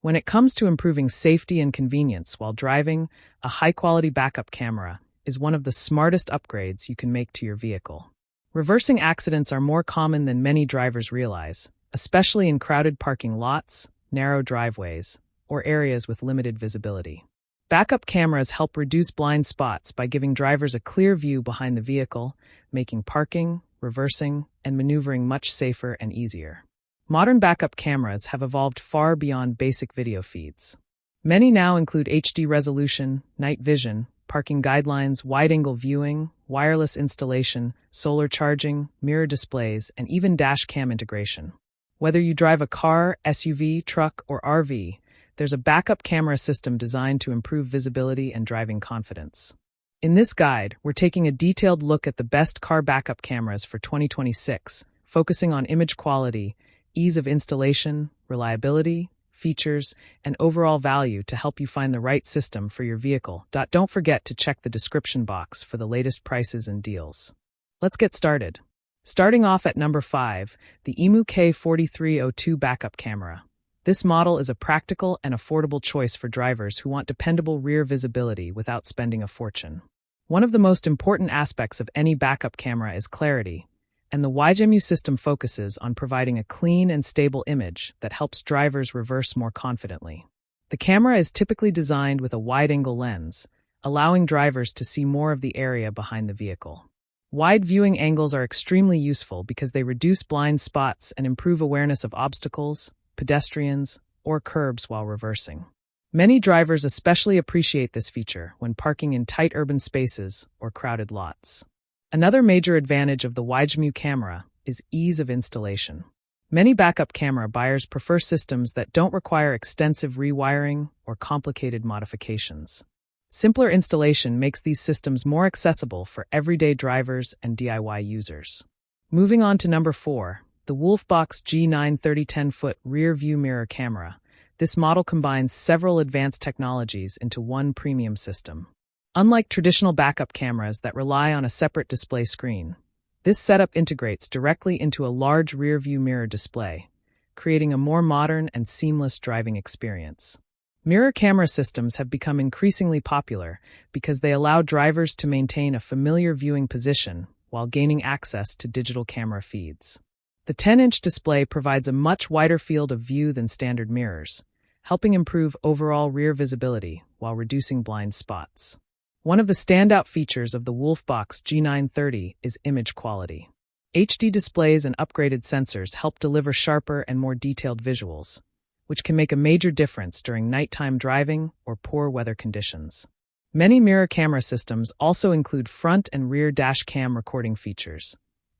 When it comes to improving safety and convenience while driving, a high-quality backup camera is one of the smartest upgrades you can make to your vehicle. Reversing accidents are more common than many drivers realize, especially in crowded parking lots, narrow driveways, or areas with limited visibility. Backup cameras help reduce blind spots by giving drivers a clear view behind the vehicle, making parking, reversing, and maneuvering much safer and easier. Modern backup cameras have evolved far beyond basic video feeds. Many now include HD resolution, night vision, parking guidelines, wide-angle viewing, wireless installation, solar charging, mirror displays, and even dash cam integration. Whether you drive a car, SUV, truck, or RV, there's a backup camera system designed to improve visibility and driving confidence. In this guide, we're taking a detailed look at the best car backup cameras for 2026, focusing on image quality, ease of installation, reliability, features, and overall value to help you find the right system for your vehicle. Don't forget to check the description box for the latest prices and deals. Let's get started. Starting off at number 5, the EMU K4302 backup camera. This model is a practical and affordable choice for drivers who want dependable rear visibility without spending a fortune. One of the most important aspects of any backup camera is clarity, and the EMU system focuses on providing a clean and stable image that helps drivers reverse more confidently. The camera is typically designed with a wide-angle lens, allowing drivers to see more of the area behind the vehicle. Wide viewing angles are extremely useful because they reduce blind spots and improve awareness of obstacles, pedestrians, or curbs while reversing. Many drivers especially appreciate this feature when parking in tight urban spaces or crowded lots. Another major advantage of the EMU camera is ease of installation. Many backup camera buyers prefer systems that don't require extensive rewiring or complicated modifications. Simpler installation makes these systems more accessible for everyday drivers and DIY users. Moving on to number 4, the Wolfbox G9 3010-foot rear view mirror camera. This model combines several advanced technologies into one premium system. Unlike traditional backup cameras that rely on a separate display screen, this setup integrates directly into a large rear-view mirror display, creating a more modern and seamless driving experience. Mirror camera systems have become increasingly popular because they allow drivers to maintain a familiar viewing position while gaining access to digital camera feeds. The 10-inch display provides a much wider field of view than standard mirrors, helping improve overall rear visibility while reducing blind spots. One of the standout features of the Wolfbox G930 is image quality. HD displays and upgraded sensors help deliver sharper and more detailed visuals, which can make a major difference during nighttime driving or poor weather conditions. Many mirror camera systems also include front and rear dash cam recording features,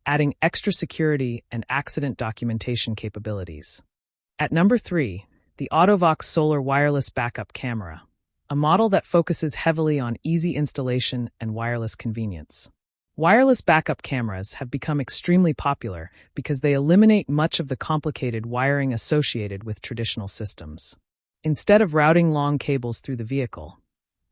adding extra security and accident documentation capabilities. At number 3, the Autovox Solar Wireless Backup Camera, a model that focuses heavily on easy installation and wireless convenience. Wireless backup cameras have become extremely popular because they eliminate much of the complicated wiring associated with traditional systems. Instead of routing long cables through the vehicle,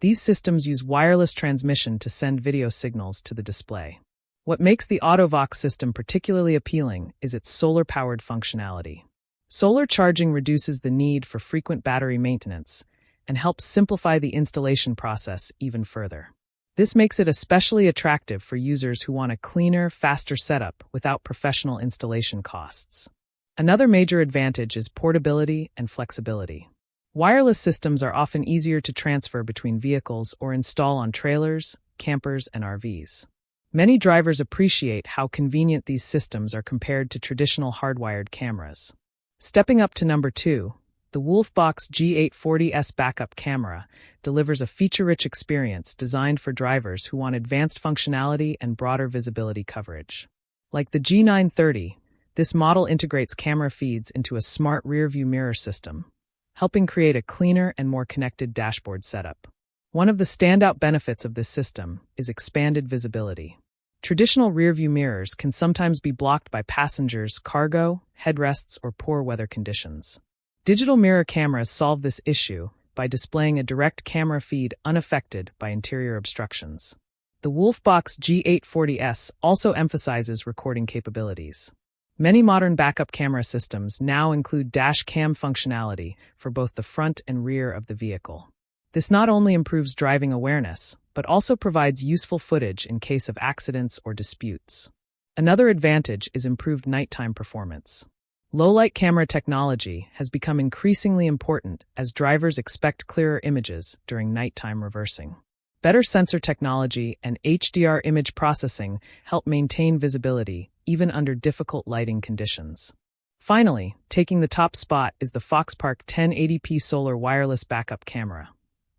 these systems use wireless transmission to send video signals to the display. What makes the Autovox system particularly appealing is its solar-powered functionality. Solar charging reduces the need for frequent battery maintenance and helps simplify the installation process even further. This makes it especially attractive for users who want a cleaner, faster setup without professional installation costs. Another major advantage is portability and flexibility. Wireless systems are often easier to transfer between vehicles or install on trailers, campers, and RVs. Many drivers appreciate how convenient these systems are compared to traditional hardwired cameras. Stepping up to number 2, the Wolfbox G840S backup camera delivers a feature-rich experience designed for drivers who want advanced functionality and broader visibility coverage. Like the G930, this model integrates camera feeds into a smart rear-view mirror system, helping create a cleaner and more connected dashboard setup. One of the standout benefits of this system is expanded visibility. Traditional rear-view mirrors can sometimes be blocked by passengers, cargo, headrests, or poor weather conditions. Digital mirror cameras solve this issue by displaying a direct camera feed unaffected by interior obstructions. The Wolfbox G840S also emphasizes recording capabilities. Many modern backup camera systems now include dash cam functionality for both the front and rear of the vehicle. This not only improves driving awareness, but also provides useful footage in case of accidents or disputes. Another advantage is improved nighttime performance. Low-light camera technology has become increasingly important as drivers expect clearer images during nighttime reversing. Better sensor technology and HDR image processing help maintain visibility even under difficult lighting conditions. Finally, taking the top spot is the Foxpark 1080p solar wireless backup camera,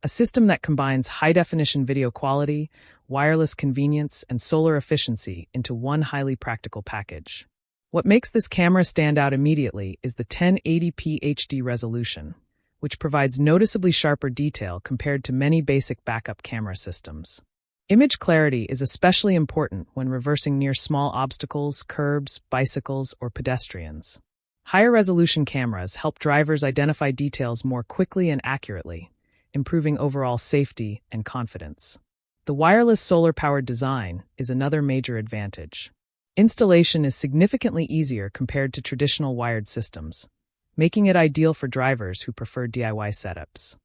a system that combines high-definition video quality, wireless convenience, and solar efficiency into one highly practical package. What makes this camera stand out immediately is the 1080p HD resolution, which provides noticeably sharper detail compared to many basic backup camera systems. Image clarity is especially important when reversing near small obstacles, curbs, bicycles, or pedestrians. Higher resolution cameras help drivers identify details more quickly and accurately, improving overall safety and confidence. The wireless solar-powered design is another major advantage. Installation is significantly easier compared to traditional wired systems, making it ideal for drivers who prefer DIY setups.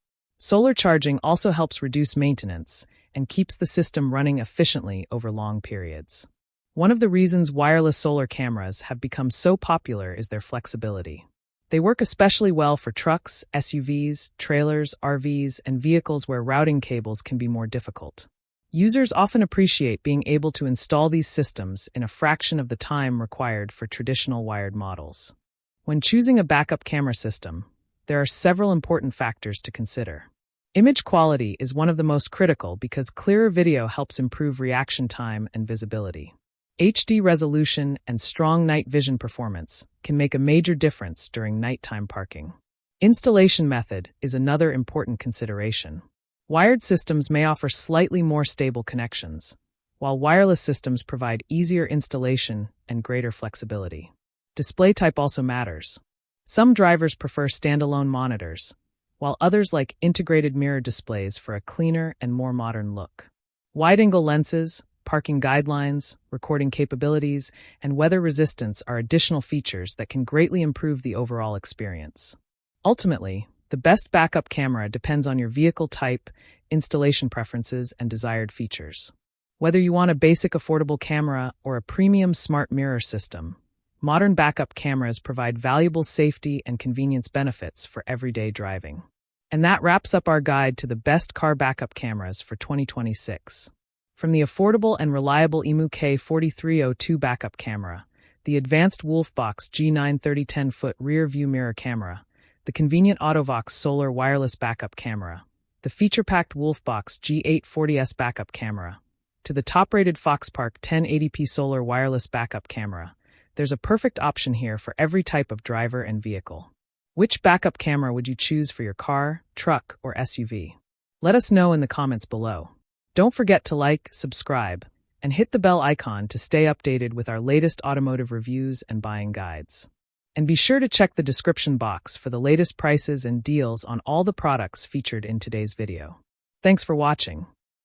Solar charging also helps reduce maintenance and keeps the system running efficiently over long periods. One of the reasons wireless solar cameras have become so popular is their flexibility. They work especially well for trucks, SUVs, trailers, RVs, and vehicles where routing cables can be more difficult. Users often appreciate being able to install these systems in a fraction of the time required for traditional wired models. When choosing a backup camera system, there are several important factors to consider. Image quality is one of the most critical because clearer video helps improve reaction time and visibility. HD resolution and strong night vision performance can make a major difference during nighttime parking. Installation method is another important consideration. Wired systems may offer slightly more stable connections, while wireless systems provide easier installation and greater flexibility. Display type also matters. Some drivers prefer standalone monitors, while others like integrated mirror displays for a cleaner and more modern look. Wide-angle lenses, parking guidelines, recording capabilities, and weather resistance are additional features that can greatly improve the overall experience. Ultimately, the best backup camera depends on your vehicle type, installation preferences, and desired features. Whether you want a basic affordable camera or a premium smart mirror system, modern backup cameras provide valuable safety and convenience benefits for everyday driving. And that wraps up our guide to the best car backup cameras for 2026. From the affordable and reliable EMU K4302 backup camera, the advanced Wolfbox G9 3010-foot rear-view mirror camera, the convenient Autovox solar wireless backup camera, the feature-packed Wolfbox G840S backup camera, to the top-rated Foxpark 1080p solar wireless backup camera, there's a perfect option here for every type of driver and vehicle. Which backup camera would you choose for your car, truck, or SUV? Let us know in the comments below. Don't forget to like, subscribe, and hit the bell icon to stay updated with our latest automotive reviews and buying guides. And be sure to check the description box for the latest prices and deals on all the products featured in today's video. Thanks for watching.